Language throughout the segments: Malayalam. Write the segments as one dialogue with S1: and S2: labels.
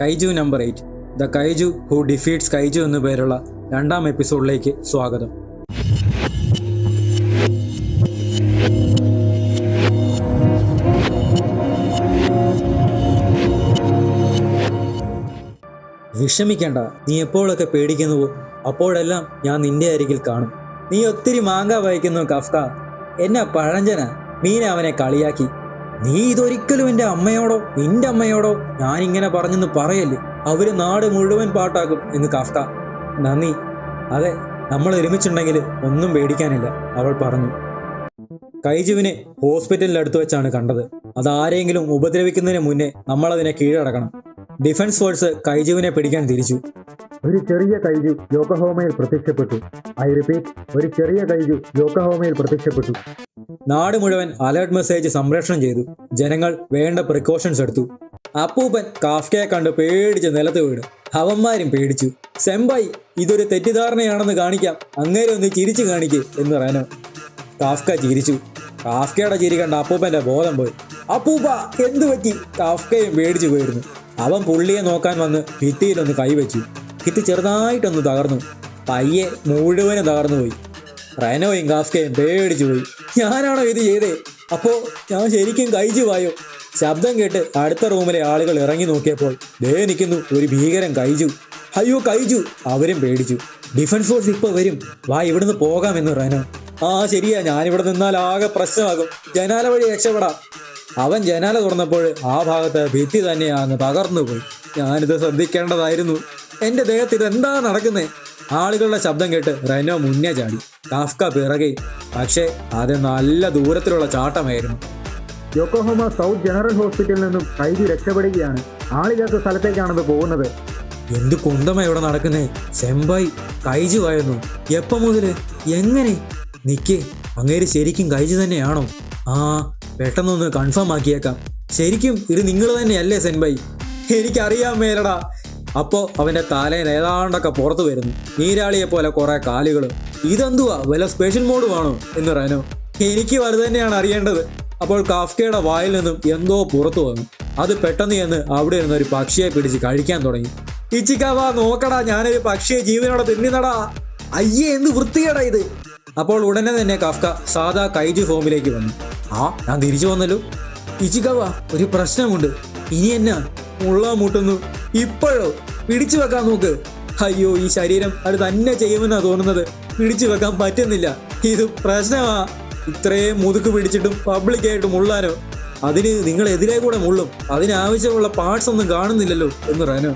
S1: കൈജു നമ്പർ 8 ദ കൈജു ഹു ഡിഫീറ്റ്സ് കൈജു എന്നു പേരുള്ള 2ാം എപ്പിസോഡിലേക്ക് സ്വാഗതം. വിഷമിക്കേണ്ട, നീ എപ്പോഴൊക്കെ പേടിക്കുന്നുവോ അപ്പോഴെല്ലാം ഞാൻ നിന്റെ അരികിൽ കാണും. നീ ഒത്തിരി മാങ്ക വായിക്കുന്നു കഫ്ക. എന്നാ പഴഞ്ചനാ, മീന അവനെ കളിയാക്കി. നീ ഇതൊരിക്കലും എൻ്റെ അമ്മയോടോ നിന്റെ അമ്മയോടോ ഞാനിങ്ങനെ പറഞ്ഞെന്ന് പറയല്ലേ, അവര് നാട് മുഴുവൻ പാട്ടാക്കും എന്ന് കഫ്ക. നന്ദി. അതെ, നമ്മൾ ഒരുമിച്ചുണ്ടെങ്കിൽ ഒന്നും പേടിക്കാനില്ല, അവൾ പറഞ്ഞു. കൈജുവിനെ ഹോസ്പിറ്റലിനടുത്ത് വെച്ചാണ് കണ്ടത്. അതാരെങ്കിലും ഉപദ്രവിക്കുന്നതിന് മുന്നേ നമ്മളതിനെ കീഴടക്കണം. ഡിഫൻസ് ഫോഴ്സ് കൈജുവിനെ പിടിക്കാൻ തിരിച്ചു.
S2: ഒരു ചെറിയ കൈജു യോക്കോഹാമയിൽ പ്രത്യക്ഷപ്പെട്ടു. ഐ റിപ്പീറ്റ്, ഒരു ചെറിയ കൈജു യോക്കോഹാമയിൽ പ്രത്യക്ഷപ്പെട്ടു.
S1: നാട് മുഴുവൻ അലേർട്ട് മെസ്സേജ് സംപ്രേഷണം ചെയ്തു. ജനങ്ങൾ വേണ്ട പ്രിക്കോഷൻസ് എടുത്തു. അപ്പൂപ്പൻ കാഫ്കയെ കണ്ട് പേടിച്ച് നിലത്ത് വീണു. അവന്മാരും പേടിച്ചു. സെമ്പായി, ഇതൊരു തെറ്റിദ്ധാരണയാണെന്ന് കാണിക്കാം, അങ്ങേരെ ഒന്ന് ചിരിച്ചു കാണിക്കേ എന്ന് റെനോ. കാഫ്ക ചിരിച്ചു. കാഫ്കയുടെ ചിരി കണ്ട അപ്പൂപ്പന്റെ ബോധം പോയി. അപ്പൂപ്പ എന്തു പറ്റി? കാഫ്കയും പേടിച്ചു പോയിരുന്നു. അവൻ പുള്ളിയെ നോക്കാൻ വന്ന് ഭിത്തിയിലൊന്ന് കൈവച്ചു. ഭിത്തി ചെറുതായിട്ടൊന്ന് തകർന്നു. പയ്യെ മുഴുവനും തകർന്നു പോയി. റെനോയും കാഫ്കയും പേടിച്ചു പോയി. ഞാനാണോ ഇത് ചെയ്തേ? അപ്പോ ഞാൻ ശരിക്കും കൈജുവായോ? ശബ്ദം കേട്ട് അടുത്ത റൂമിലെ ആളുകൾ ഇറങ്ങി നോക്കിയപ്പോൾ ദേ നിൽക്കുന്നു ഒരു ഭീകരൻ കൈജു. അയ്യോ കൈജു! അവരും പേടിച്ചു. ഡിഫൻസ് ഫോഴ്സ് ഇപ്പൊ വരും, വാ ഇവിടുന്ന് പോകാമെന്ന് റെനോ. ആ ശരിയാ, ഞാനിവിടെ നിന്നാൽ ആകെ പ്രശ്നമാകും, ജനാല വഴി രക്ഷപ്പെടാം. അവൻ ജനാല തുറന്നപ്പോൾ ആ ഭാഗത്ത് ഭിത്തി തന്നെയാണ് തകർന്നു പോയി. ഞാനിത് ശ്രദ്ധിക്കേണ്ടതായിരുന്നു. എൻ്റെ ദേഹത്ത് ഇതെന്താ നടക്കുന്നേ? ആളുകളുടെ ശബ്ദം കേട്ട് റെനോ മുന്നേ ചാടി. കാഫ്ക പിറകെ. പക്ഷേ അത് നല്ല ദൂരത്തിലുള്ള ചാട്ടമായിരുന്നു.
S2: യോക്കോഹാമ സൗത്ത് ജനറൽ ഹോസ്പിറ്റലിൽ നിന്നും കൈജു രക്ഷപ്പെടുകയാണ്. ആളില്ലാത്ത സ്ഥലത്തേക്കാണത് പോകുന്നത്.
S1: എന്ത് കുന്തമ ഇവിടെ നടക്കുന്നേ? സെമ്പായി കൈജു ആയിരുന്നു. എപ്പം മുതല്? എങ്ങനെ? നിക്കേ, അങ്ങേര് ശരിക്കും കൈജു തന്നെയാണോ? ആ, പെട്ടെന്നൊന്ന് കൺഫേം ആക്കിയേക്കാം. ശരിക്കും ഇത് നിങ്ങൾ തന്നെയല്ലേ സെൻബായി? എനിക്കറിയാൻ മേലടാ. അപ്പോ അവന്റെ തലയിൽ ഏതാണ്ടൊക്കെ പുറത്തു വരുന്നു, നീരാളിയെ പോലെ കുറെ കാലുകൾ. ഇതെന്തുവാ, വല്ല സ്പെഷ്യൽ മോഡ് വേണോ എന്ന് റെനോ. എനിക്ക് അത് തന്നെയാണ് അറിയേണ്ടത്. അപ്പോൾ കാഫ്കയുടെ വായിൽ നിന്നും എന്തോ പുറത്തു വന്നു. അത് പെട്ടെന്ന് ചെന്ന് അവിടെ ഇരുന്ന് ഒരു പക്ഷിയെ പിടിച്ച് കഴിക്കാൻ തുടങ്ങി. ഇച്ചിക്കാവാ, നോക്കടാ, ഞാനൊരു പക്ഷിയെ ജീവനോടെ തിന്നിനടാ. അയ്യേ, എന്ത് വൃത്തികേടാ ഇത്. അപ്പോൾ ഉടനെ തന്നെ കാഫ്ക സാധാ കൈജു ഫോമിലേക്ക് വന്നു. ആ, ഞാൻ തിരിച്ചു വന്നല്ലോ. ഇച്ചിക്കാവ, ഒരു പ്രശ്നമുണ്ട്. ഇനി എന്നാ മുള്ള മുട്ടുന്നു? ഇപ്പോഴോ? പിടിച്ചു വെക്കാൻ നോക്ക്. അയ്യോ, ഈ ശരീരം അത് തന്നെ ചെയ്യുമെന്നാ തോന്നുന്നത്. പിടിച്ചു വെക്കാൻ പറ്റുന്നില്ല. ഇത് പ്രശ്നമാ. ഇത്രയും മുതുക്ക് പിടിച്ചിട്ടും പബ്ലിക്കായിട്ട് മുള്ളാനോ? അതിന് നിങ്ങൾ എതിരെ കൂടെ മുള്ളും. അതിനാവശ്യമുള്ള പാർട്സ് ഒന്നും കാണുന്നില്ലല്ലോ എന്ന് റെനോ.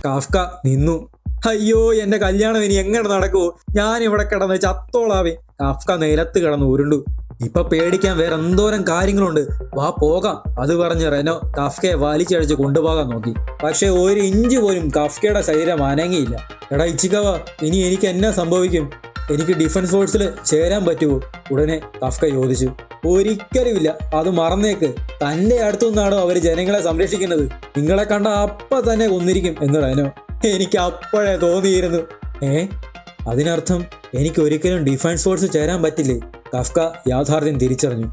S1: കാഫ്ക നിന്നു. അയ്യോ, എന്റെ കല്യാണം ഇനി എങ്ങനെ നടക്കുമോ? ഞാൻ ഇവിടെ കിടന്ന് ചത്തോളാവേ. കാഫ്ക നിലത്ത് കിടന്ന് ഉരുണ്ടു. ഇപ്പൊ പേടിക്കാൻ വേറെ എന്തോരം കാര്യങ്ങളുണ്ട്, വാ പോകാം. അത് പറഞ്ഞ് റെനോ കാഫ്കയെ വലിച്ചഴിച്ച് കൊണ്ടുപോകാൻ നോക്കി. പക്ഷെ ഒരു ഇഞ്ച് പോലും കാഫ്കയുടെ ശരീരം അനങ്ങിയില്ല. എടാ ഇച്ചിക്കവ, ഇനി എനിക്ക് എന്നാ സംഭവിക്കും? എനിക്ക് ഡിഫൻസ് ഫോഴ്സിൽ ചേരാൻ പറ്റുമോ? ഉടനെ കാഫ്ക ചോദിച്ചു. ഒരിക്കലുമില്ല, അത് മറന്നേക്ക്. തന്റെ അടുത്തുനിന്നാണോ അവര് ജനങ്ങളെ സംരക്ഷിക്കുന്നത്? നിങ്ങളെ കണ്ട അപ്പ തന്നെ കൊന്നിരിക്കും എന്ന് റെനോ. എനിക്ക് അപ്പോഴേ തോന്നിയിരുന്നു. അതിനർത്ഥം എനിക്ക് ഒരിക്കലും ഡിഫൻസ് ഫോഴ്സ് ചേരാൻ പറ്റില്ലേ? കാഫ്ക യാഥാർത്ഥ്യം തിരിച്ചറിഞ്ഞു.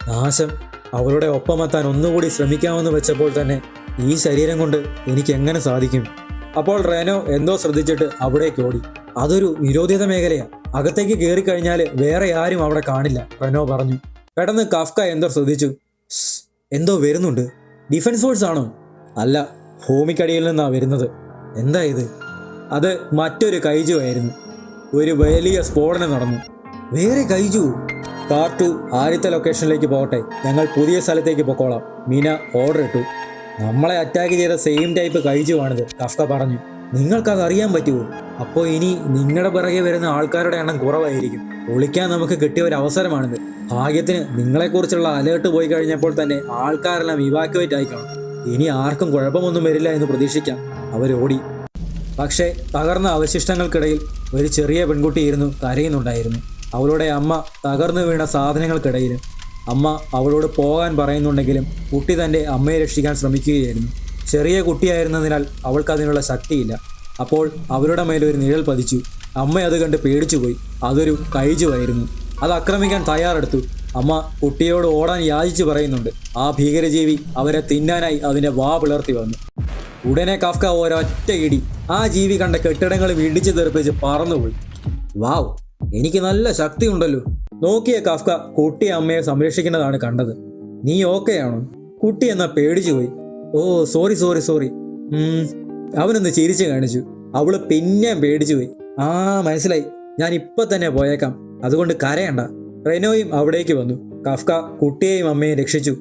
S1: നാശം. അവരുടെ ഒപ്പമെത്താൻ ഒന്നുകൂടി ശ്രമിക്കാമെന്ന് വെച്ചപ്പോൾ തന്നെ ഈ ശരീരം കൊണ്ട് എനിക്ക് എങ്ങനെ സാധിക്കും? അപ്പോൾ റെനോ എന്തോ ശ്രദ്ധിച്ചിട്ട് അവിടേക്ക് ഓടി. അതൊരു നിരോധിത മേഖലയാണ്, അകത്തേക്ക് കയറി കഴിഞ്ഞാൽ വേറെ ആരും അവിടെ കാണില്ല, റെനോ പറഞ്ഞു. പെട്ടെന്ന് കാഫ്ക എന്തോ ശ്രദ്ധിച്ചു. എന്തോ വരുന്നുണ്ട്. ഡിഫൻസ് ഫോഴ്സ് ആണോ? അല്ല, ഭൂമിക്കടിയിൽ നിന്നാ വരുന്നത്. എന്താ ഇത്? അത് മറ്റൊരു കൈജു ആയിരുന്നു. ഒരു വലിയ സ്ഫോടനം നടന്നു. വേറെ കൈജു? പാർട്ട് 2 ആദ്യത്തെ ലൊക്കേഷനിലേക്ക് പോകട്ടെ, ഞങ്ങൾ പുതിയ സ്ഥലത്തേക്ക് പൊക്കോളാം. മീന ഓർഡർ ഇട്ടു. നമ്മളെ അറ്റാക്ക് ചെയ്ത സെയിം ടൈപ്പ് കൈജു ആണിത്, കാഫ്ക പറഞ്ഞു. നിങ്ങൾക്കത് അറിയാൻ പറ്റുമോ? അപ്പോൾ ഇനി നിങ്ങളുടെ പിറകെ വരുന്ന ആൾക്കാരുടെ എണ്ണം കുറവായിരിക്കും. ഒളിക്കാൻ നമുക്ക് കിട്ടിയ ഒരു അവസരമാണിത്. ഭാഗ്യത്തിന് നിങ്ങളെക്കുറിച്ചുള്ള അലേർട്ട് പോയി കഴിഞ്ഞപ്പോൾ തന്നെ ആൾക്കാരെല്ലാം ഇവാക്യുവേറ്റ് ആയിക്കണം. ഇനി ആർക്കും കുഴപ്പമൊന്നും വരില്ല എന്ന് പ്രതീക്ഷിക്കാം. അവരോടി. പക്ഷേ തകർന്ന അവശിഷ്ടങ്ങൾക്കിടയിൽ ഒരു ചെറിയ പെൺകുട്ടി ഇരുന്നു കരയുന്നുണ്ടായിരുന്നു. അവളുടെ അമ്മ തകർന്നു വീണ സാധനങ്ങൾക്കിടയിൽ. അമ്മ അവളോട് പോകാൻ പറയുന്നുണ്ടെങ്കിലും കുട്ടി തൻ്റെ അമ്മയെ രക്ഷിക്കാൻ ശ്രമിക്കുകയായിരുന്നു. ചെറിയ കുട്ടിയായിരുന്നതിനാൽ അവൾക്കതിനുള്ള ശക്തിയില്ല. അപ്പോൾ അവരുടെ മേലൊരു നിഴൽ പതിച്ചു. അമ്മ അത് കണ്ട് പേടിച്ചുപോയി. അതൊരു കൈജുവായിരുന്നു. അത് ആക്രമിക്കാൻ തയ്യാറെടുത്തു. അമ്മ കുട്ടിയോട് ഓടാൻ യാചിച്ചു പറയുന്നുണ്ട്. ആ ഭീകരജീവി അവരെ തിന്നാനായി അതിന്റെ വാ പിളർത്തി വന്നു. ഉടനെ കാഫ്ക ഒരൊറ്റ ഇടി ആ ജീവി കണ്ട കെട്ടിടങ്ങൾ ഇടിച്ചു തെറിപ്പിച്ച് പറന്നുപോയി. വാവ്, എനിക്ക് നല്ല ശക്തിയുണ്ടല്ലോ. നോക്കിയ കാഫ്ക കുട്ടി അമ്മയെ സംരക്ഷിക്കുന്നതാണ് കണ്ടത്. നീ ഓക്കെയാണോ? കുട്ടി എന്നാ പേടിച്ചു പോയി. ഓ സോറി സോറി സോറി. അവനൊന്ന് ചിരിച്ചു കാണിച്ചു. അവള് പിന്നെയും പേടിച്ചു പോയി. ആ മനസ്സിലായി, ഞാൻ ഇപ്പൊ തന്നെ പോയേക്കാം, അതുകൊണ്ട് കരയണ്ട. റെനോയും അവിടേക്ക് വന്നു. കാഫ്ക കുട്ടിയെയും അമ്മയെയും രക്ഷിച്ചു.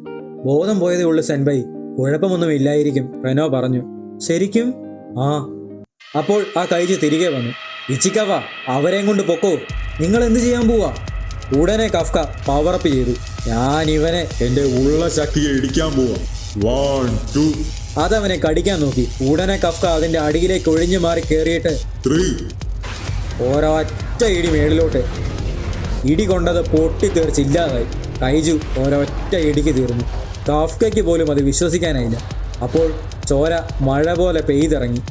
S1: ബോധം പോയതേ ഉള്ളൂ സെൻബൈ, കുഴപ്പമൊന്നും ഇല്ലായിരിക്കും, റെനോ പറഞ്ഞു. ശരിക്കും? ആ. അപ്പോൾ ആ കൈജു തിരികെ വന്നു. ഇച്ചിക്കവ, അവരെയും കൊണ്ട് പൊക്കോ, നിങ്ങൾ എന്ത് ചെയ്യാൻ പോവാ? ഉടനെ കാഫ്ക പവറപ്പ് ചെയ്തു. ഞാൻ ഇവനെ എന്റെ ഉള്ള
S3: ശക്തിയെ ഇടിക്കാൻ പോവാ. 1 2
S1: അതവനെ കടിക്കാൻ നോക്കി. ഉടനെ കാഫ്ക അതിന്റെ അടിയിലേക്ക് ഒഴിഞ്ഞു മാറി കയറിയിട്ട്
S3: 3
S1: ഒരൊറ്റ ഇടി മേളിലോട്ട്. ഇടി കൊണ്ടത് പൊട്ടിത്തെറിച്ചില്ലാതായി. കൈജു ഒരൊറ്റ ഇടിക്ക് തീർന്നു. കാഫ്കയ്ക്ക് പോലും അത് വിശ്വസിക്കാനായില്ല. അപ്പോൾ ചോര മഴ പോലെ പെയ്തിറങ്ങി.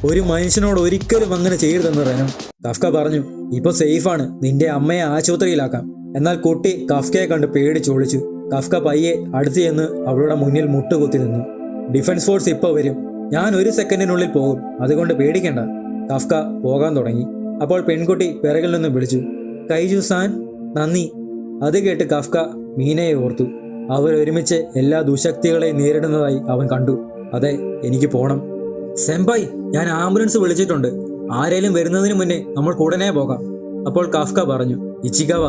S1: ഒരു മനുഷ്യനോട് ഒരിക്കലും അങ്ങനെ ചെയ്യരുതെന്ന് റെനോ. കാഫ്ക പറഞ്ഞു, ഇപ്പൊ സേഫാണ്, നിന്റെ അമ്മയെ ആശുപത്രിയിലാക്കാം. എന്നാൽ കുട്ടി കാഫ്കയെ കണ്ട് പേടിച്ചൊളിച്ചു. കാഫ്ക പയ്യെ അടുത്ത് ചെന്ന് അവളുടെ മുന്നിൽ മുട്ടുകുത്തി നിന്നു. ഡിഫൻസ് ഫോഴ്സ് ഇപ്പൊ വരും, ഞാൻ 1 സെക്കൻഡിനുള്ളിൽ പോകും, അതുകൊണ്ട് പേടിക്കണ്ട. കാഫ്ക പോകാൻ തുടങ്ങി. അപ്പോൾ പെൺകുട്ടി പിറകിൽ നിന്ന് വിളിച്ചു, കൈജു സാൻ, നന്ദി. അത് കേട്ട് കാഫ്ക മീനയെ ഓർത്തു. അവർ ഒരുമിച്ച് എല്ലാ ദുശക്തികളെയും നേരിടുന്നതായി അവൻ കണ്ടു. അതെ, എനിക്ക് പോണം. സെംബായ്, ഞാൻ ആംബുലൻസ് വിളിച്ചിട്ടുണ്ട്, ആരേലും വരുന്നതിന് മുന്നേ നമ്മൾ ഉടനെ പോകാം. അപ്പോൾ കാഫ്ക പറഞ്ഞു, ഇച്ചിക്കാവ,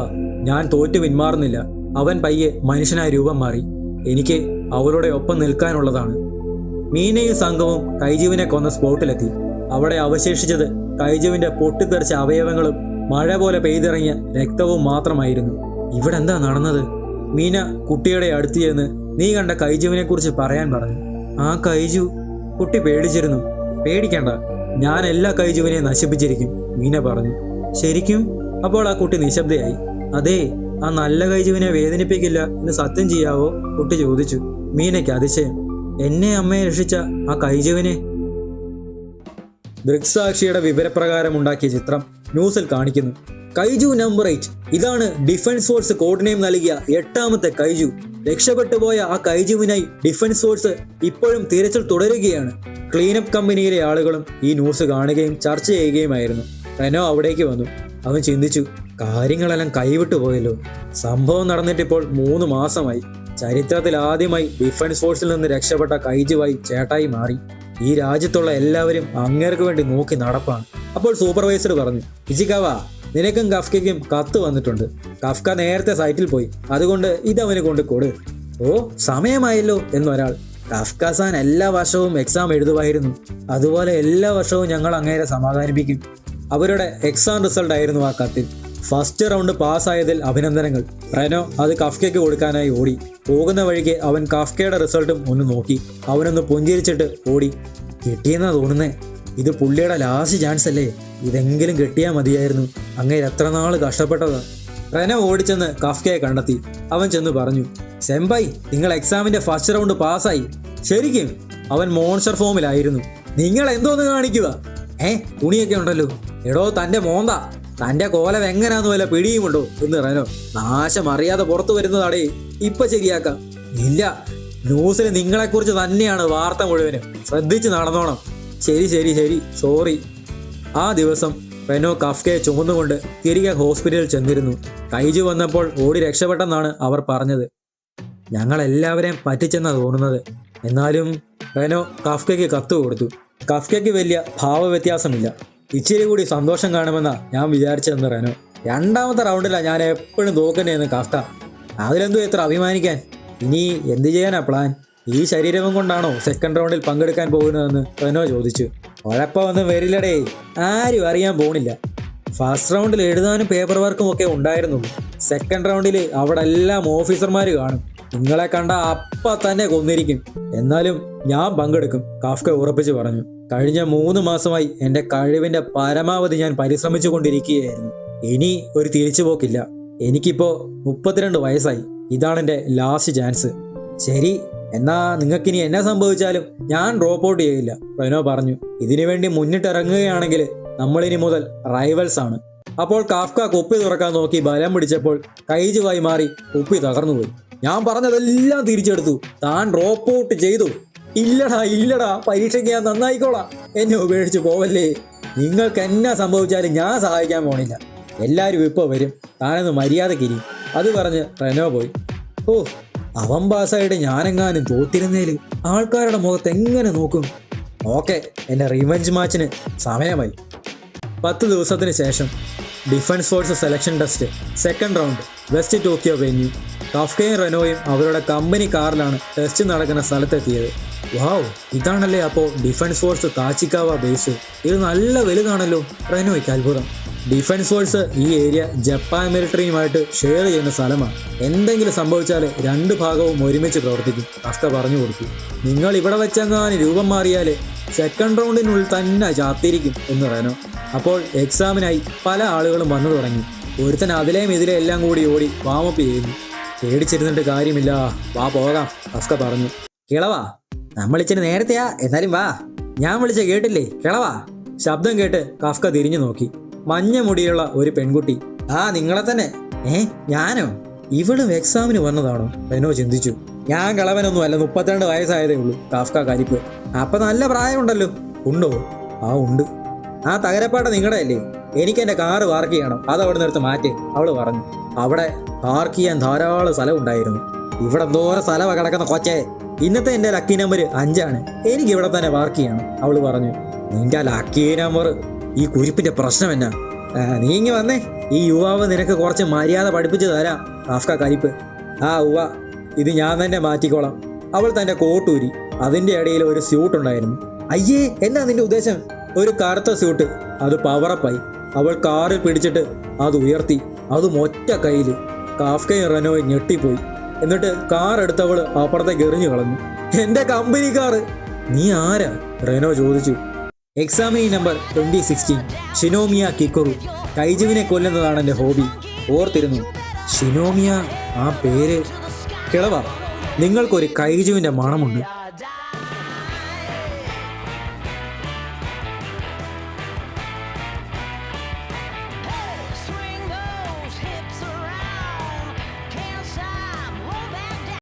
S1: ഞാൻ തോറ്റു പിന്മാറുന്നില്ല. അവൻ പയ്യെ മനുഷ്യനായി രൂപം മാറി. എനിക്ക് അവരുടെ ഒപ്പം നിൽക്കാനുള്ളതാണ്. മീനയും സംഘവും കൈജുവിനെ കൊന്ന സ്പോട്ടിലെത്തി. അവിടെ അവശേഷിച്ചത് കൈജുവിന്റെ പൊട്ടിത്തെറിച്ച അവയവങ്ങളും മഴ പോലെ പെയ്തിറങ്ങിയ രക്തവും മാത്രമായിരുന്നു. ഇവിടെ എന്താ നടന്നത്? മീന കുട്ടിയുടെ അടുത്ത് ചെന്ന് നീ കണ്ട കൈജുവിനെ കുറിച്ച് പറയാൻ പറഞ്ഞു. ആ കൈജു? കുട്ടി പേടിച്ചിരുന്നു. പേടിക്കണ്ട, ഞാൻ എല്ലാ കൈജുവിനെയും നശിപ്പിച്ചിരിക്കും, മീന പറഞ്ഞു. ശരിക്കും? അപ്പോൾ ആ കുട്ടി നിശബ്ദയായി. അതെ, ആ നല്ല കൈജുവിനെ വേദനിപ്പിക്കില്ല എന്ന് സത്യം ചെയ്യാവോ? കുട്ടി ചോദിച്ചു. മീനയ്ക്ക് അതിശയം. എന്നെ അമ്മയെ രക്ഷിച്ച ആ കൈജുവിനെ? ദൃക്സാക്ഷിയുടെ വിവരപ്രകാരം ഉണ്ടാക്കിയ ചിത്രം ന്യൂസിൽ കാണിക്കുന്നു. കൈജു നമ്പർ 8. ഇതാണ് ഡിഫൻസ് ഫോഴ്സ് കോഡ് നെയിം നൽകിയ 8ാമത്തെ കൈജു. രക്ഷപ്പെട്ടു പോയ ആ കൈജുവിനായി ഡിഫൻസ് ഫോഴ്സ് ഇപ്പോഴും തിരച്ചിൽ തുടരുകയാണ്. ക്ലീനപ്പ് കമ്പനിയിലെ ആളുകളും ഈ ന്യൂസ് കാണുകയും ചർച്ച ചെയ്യുകയുമായിരുന്നു. റെനോ അവിടേക്ക് വന്നു. അവൻ ചിന്തിച്ചു, കാര്യങ്ങളെല്ലാം കൈവിട്ടു പോയല്ലോ. സംഭവം നടന്നിട്ടിപ്പോൾ 3 മാസമായി. ചരിത്രത്തിൽ ആദ്യമായി ഡിഫൻസ് ഫോഴ്സിൽ നിന്ന് രക്ഷപ്പെട്ട കൈജുവായി ചേട്ടായി മാറി. ഈ രാജ്യത്തുള്ള എല്ലാവരും അങ്ങേർക്ക് വേണ്ടി നോക്കി നടപ്പാണ്. അപ്പോൾ സൂപ്പർവൈസർ പറഞ്ഞു, ഇച്ചിക്കാവ, നിനക്കും കഫ്കയ്ക്കും കത്ത് വന്നിട്ടുണ്ട്. കഫ്ക നേരത്തെ സൈറ്റിൽ പോയി, അതുകൊണ്ട് ഇതവന് കൊണ്ട് കൊടു. ഓ, സമയമായല്ലോ എന്നൊരാൾ. കഫ്ക സാൻ എല്ലാ വർഷവും എക്സാം എഴുതുമായിരുന്നു, അതുപോലെ എല്ലാ വർഷവും ഞങ്ങൾ അങ്ങേരെ സമാധാനിപ്പിക്കും. അവരുടെ എക്സാം റിസൾട്ട് ആയിരുന്നു ആ കത്തിൽ. ഫസ്റ്റ് റൗണ്ട് പാസ്സായതിൽ അഭിനന്ദനങ്ങൾ. റെനോ അത് കഫ്കയ്ക്ക് കൊടുക്കാനായി ഓടി. പോകുന്ന വഴിക്ക് അവൻ കഫ്കയുടെ റിസൾട്ടും ഒന്ന് നോക്കി. അവനൊന്ന് പുഞ്ചിരിച്ചിട്ട് ഓടി. കിട്ടിയെന്നാ തോന്നുന്നേ. ഇത് പുള്ളിയുടെ ലാസ്റ്റ് ചാൻസ് അല്ലേ? ഇതെങ്കിലും കിട്ടിയാൽ മതിയായിരുന്നു. അങ്ങേര് എത്ര നാൾ കഷ്ടപ്പെട്ടതാ. റെനോ ഓടിച്ചെന്ന് കഫ്കയെ കണ്ടെത്തി. അവൻ ചെന്ന് പറഞ്ഞു, സെംബായ്, നിങ്ങൾ എക്സാമിന്റെ ഫസ്റ്റ് റൗണ്ട് പാസ്സായി. ശരിക്കും? അവൻ മോൺസ്റ്റർ ഫോമിലായിരുന്നു. നിങ്ങൾ എന്തോന്ന് കാണിക്കുക? തുണിയൊക്കെ ഉണ്ടല്ലോ. എടോ, തന്റെ മോന്ത, തന്റെ കോലം എങ്ങനാന്ന് വല്ല പിടിയുമുണ്ടോ എന്ന് റെനോ. നാശം അറിയാതെ പുറത്തു വരുന്നതാടേ, ഇപ്പൊ ശരിയാക്കാം. ഇല്ല, ന്യൂസിൽ നിങ്ങളെക്കുറിച്ച് തന്നെയാണ് വാർത്ത മുഴുവനും. ശ്രദ്ധിച്ച് നടന്നോണം. ശരി ശരി ശരി, സോറി. ആ ദിവസം റെനോ കഫ്കയെ ചുമന്നുകൊണ്ട് തിരികെ ഹോസ്പിറ്റലിൽ ചെന്നിരുന്നു. കൈജു വന്നപ്പോൾ ഓടി രക്ഷപ്പെട്ടെന്നാണ് അവർ പറഞ്ഞത്. ഞങ്ങളെല്ലാവരെയും പറ്റിച്ചെന്നാ തോന്നുന്നത്. എന്നാലും റെനോ കഫ്കയ്ക്ക് കത്ത് കൊടുത്തു. കഫ്കയ്ക്ക് വലിയ ഭാവവ്യത്യാസമില്ല. ഇച്ചിരി കൂടി സന്തോഷം കാണുമെന്നാ ഞാൻ വിചാരിച്ചതെന്ന് റെനോ. 2ാമത്തെ റൗണ്ടിലാണ് ഞാൻ എപ്പോഴും തോക്കുന്നതെന്ന് കഫ്ക. അതിലെന്തോ എത്ര അഭിമാനിക്കാൻ. ഇനി എന്ത് ചെയ്യാനാ പ്ലാൻ? ഈ ശരീരം കൊണ്ടാണോ സെക്കൻഡ് റൗണ്ടിൽ പങ്കെടുക്കാൻ പോകുന്നതെന്ന് റെനോ ചോദിച്ചു. കുഴപ്പമൊന്നും വരില്ലടേ, ആരും അറിയാൻ പോണില്ല. ഫസ്റ്റ് റൗണ്ടിൽ എഴുതാനും പേപ്പർ വർക്കും ഒക്കെ ഉണ്ടായിരുന്നുള്ളൂ. സെക്കൻഡ് റൗണ്ടിൽ അവിടെ എല്ലാം ഓഫീസർമാർ കാണും. നിങ്ങളെ കണ്ട അപ്പം തന്നെ കൊന്നിരിക്കും. എന്നാലും ഞാൻ പങ്കെടുക്കും, കാഫ്ക ഉറപ്പിച്ചു പറഞ്ഞു. കഴിഞ്ഞ 3 മാസമായി എൻ്റെ കഴിവിൻ്റെ പരമാവധി ഞാൻ പരിശ്രമിച്ചു കൊണ്ടിരിക്കുകയായിരുന്നു. ഇനി ഒരു തിരിച്ചുപോക്കില്ല. എനിക്കിപ്പോ 32 വയസ്സായി. ഇതാണ് എൻ്റെ ലാസ്റ്റ് ചാൻസ്. ശരി, എന്നാ നിങ്ങൾക്കിനി എന്നെ സംഭവിച്ചാലും ഞാൻ ഡ്രോപ്പ് ഔട്ട് ചെയ്യില്ല, റെനോ പറഞ്ഞു. ഇതിനുവേണ്ടി മുന്നിട്ടിറങ്ങുകയാണെങ്കിൽ നമ്മളിനി മുതൽ റൈവൽസ് ആണ്. അപ്പോൾ കാഫ്ക കുപ്പി തുറക്കാൻ നോക്കി ബലം പിടിച്ചപ്പോൾ കൈജുവായി മാറി കുപ്പി തകർന്നുപോയി. ഞാൻ പറഞ്ഞതെല്ലാം തിരിച്ചെടുത്തു. താൻ ഡ്രോപ്പ് ഔട്ട് ചെയ്തു. ഇല്ലടാ പരീക്ഷയ്ക്ക് ഞാൻ നന്നായിക്കോളാം. എന്നെ ഉപേക്ഷിച്ച് പോവല്ലേ. നിങ്ങൾക്ക് എന്നാ സംഭവിച്ചാലും ഞാൻ സഹായിക്കാൻ പോണില്ല. എല്ലാവരും ഇപ്പോൾ വരും. താനൊന്ന് മര്യാദക്കിരി. അത് പറഞ്ഞ് റെനോ പോയി. ഓ, അവൻ പാസ്സായിട്ട് ഞാനെങ്ങാനും തോറ്റിരുന്നേല് ആൾക്കാരുടെ മുഖത്ത് എങ്ങനെ നോക്കും. ഓക്കെ, എൻ്റെ റിവെഞ്ച് മാച്ചിന് സമയമായി. 10 ദിവസത്തിന് ശേഷം defence force selection test second round west Tokyo venue. കാഫ്കയും റെനോയും അവരുടെ കമ്പനി കാറിലാണ് ടെസ്റ്റ് നടക്കുന്ന സ്ഥലത്തെത്തിയത്. വാവ്, ഇതാണല്ലേ അപ്പോൾ ഡിഫൻസ് ഫോഴ്സ് താച്ചിക്കാവ ബേസ്. ഇത് നല്ല വലുതാണല്ലോ. റെനോയ്ക്ക് അത്ഭുതം. ഡിഫൻസ് ഫോഴ്സ് ഈ ഏരിയ ജപ്പാൻ മിലിറ്ററിയുമായിട്ട് ഷെയർ ചെയ്യുന്ന സ്ഥലമാണ്. എന്തെങ്കിലും സംഭവിച്ചാൽ 2 ഭാഗവും ഒരുമിച്ച് പ്രവർത്തിക്കും. കാഫ്ക പറഞ്ഞു കൊടുത്തു. നിങ്ങൾ ഇവിടെ വെച്ചെങ്ങാനും രൂപം മാറിയാൽ സെക്കൻഡ് റൗണ്ടിനുള്ളിൽ തന്നെ ചാത്തിരിക്കും എന്ന് റെനോ. അപ്പോൾ എക്സാമിനായി പല ആളുകളും വന്നു തുടങ്ങി. ഒരുത്തൻ അതിലേയും ഇതിലെ എല്ലാം കൂടി ഓടി വാമപ്പ് ചെയ്യുന്നു. പേടിച്ചിരുന്നിട്ട് കാര്യമില്ല, വാ പോകാം, കാഫ്ക പറഞ്ഞു. കിളവാ, നമ്മൾ ഇച്ചിരി നേരത്തെയാ, എന്നാലും വാ. ഞാൻ വിളിച്ച കേട്ടില്ലേ കിളവാ? ശബ്ദം കേട്ട് കാഫ്ക തിരിഞ്ഞു നോക്കി. മഞ്ഞ മുടിയുള്ള ഒരു പെൺകുട്ടി. ആ, നിങ്ങളെ തന്നെ. ഞാനോ? ഇവളും എക്സാമിന് വന്നതാണോ? റെനോ ചിന്തിച്ചു. ഞാൻ കളവനൊന്നും അല്ല, 32 വയസ്സായതേ ഉള്ളൂ. കാഫ്ക കരിപ്പ്. അപ്പൊ നല്ല പ്രായമുണ്ടല്ലോ. ഉണ്ടോ? ആ, ഉണ്ട്. ആ തകരപ്പാട്ട നിങ്ങളുടെ അല്ലേ? എനിക്ക് എൻ്റെ കാറ് പാർക്ക് ചെയ്യണം, അത് അവിടെ നിന്ന് എടുത്ത് മാറ്റി. അവള് പറഞ്ഞു. അവിടെ പാർക്ക് ചെയ്യാൻ ധാരാളം സ്ഥലം ഉണ്ടായിരുന്നു. ഇവിടെ എന്തോരം സ്ഥലമാണ് കിടക്കുന്ന കൊച്ചേ. ഇന്നത്തെ എൻ്റെ ലക്കി നമ്പർ 5 എനിക്ക് ഇവിടെ തന്നെ പാർക്ക് ചെയ്യണം, അവള് പറഞ്ഞു. നിന്റെ ലക്കി നമ്പർ? ഈ കുരിപ്പിന്റെ പ്രശ്നം എന്നാ? നീ ഇങ്ങ് വന്നേ, ഈ യുവാവ് നിനക്ക് കുറച്ച് മര്യാദ പഠിപ്പിച്ചു തരാം. കാഫ്ക കരിപ്പ്. ആ ഉവ്വ, ഇത് ഞാൻ തന്നെ മാറ്റിക്കോളാം. അവൾ തൻ്റെ കോട്ടൂരി. അതിൻ്റെ ഇടയിൽ ഒരു സ്യൂട്ട് ഉണ്ടായിരുന്നു. അയ്യേ, എന്നാ നിന്റെ ഉദ്ദേശം? ഒരു കറുത്ത സ്യൂട്ട്. അത് പവറപ്പായി. അവൾ കാറിൽ പിടിച്ചിട്ട് അത് ഉയർത്തി, അതും ഒറ്റ കയ്യിൽ. കാഫ്കയും റെനോയും ഞെട്ടിപ്പോയി. എന്നിട്ട് കാർ എടുത്തവള് അപ്പുറത്തേക്ക് എറിഞ്ഞു കളഞ്ഞു. എൻ്റെ കമ്പനി കാറ്. നീ ആരാ? റെനോ ചോദിച്ചു. Examinee number 2016, ഷിനോമിയ കിക്കുറു. കൈജുവിനെ കൊല്ലുന്നതാണ് എൻ്റെ ഹോബി. ഓർത്തിരുന്നു. ഷിനോമിയ, ആ പേര്. കിളവ, നിങ്ങൾക്കൊരു കൈജുവിൻ്റെ മണമുണ്ട്.